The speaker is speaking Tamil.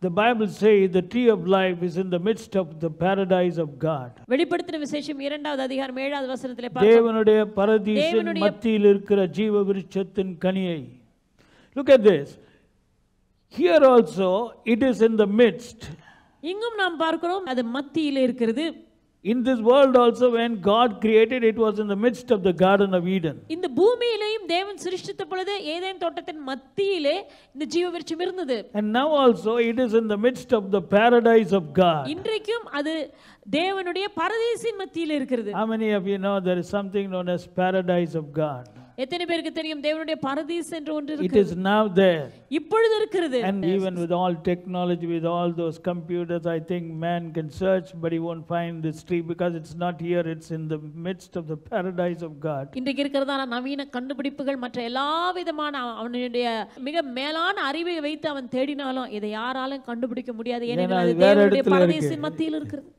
The Bible says the tree of life is in the midst of the paradise of God. வெளிப்படுத்தின விசேஷம் 2வது அதிகாரம் 7வது வசனத்திலே பார்க்கிறோம். தேவனுடைய பரதீசின் மத்தியில் இருக்கிற ஜீவ விருட்சத்தின் கனியை. Look at this. Here also it is in the midst. இங்கும் நாம் பார்க்கிறோம் அது மத்தியிலே இருக்கிறது. In this world also, when God created, it was in the midst of the Garden of Eden. இந்த பூமியிலேயும் தேவன் சிருஷ்டித்த பொழுது ஏதேன் தோட்டத்தின் மத்தியிலே இந்த ஜீவ விருட்சம் இருந்தது. And now also it is in the midst of the paradise of God. இன்றைக்கும் அது தேவனுடைய பரதீசின் மத்தியிலே இருக்கிறது. How many of you know there is something known as paradise of God? எத்தனை பேருக்கு தெரியும் தேவனுடைய பரதீஸ் என்று ஒன்று It இருக்கிறது? is now there. இப்பொழுது இருக்கிறது. And even with all technology, with all those computers, I think man can search, but he won't find this tree because it's not here. It's in the midst of the paradise of God. இன்றைக்கு இருக்கிறதான நவீன கண்டுபிடிப்புகள் மற்ற எல்லா விதமான அவனுடைய மிக மேலான அறிவை வைத்து அவன் தேடினாலும் இதை யாராலும் கண்டுபிடிக்க முடியாது. ஏனென்றால் அது தேவனுடைய பரதீசின் மத்தியில் இருக்கிறது.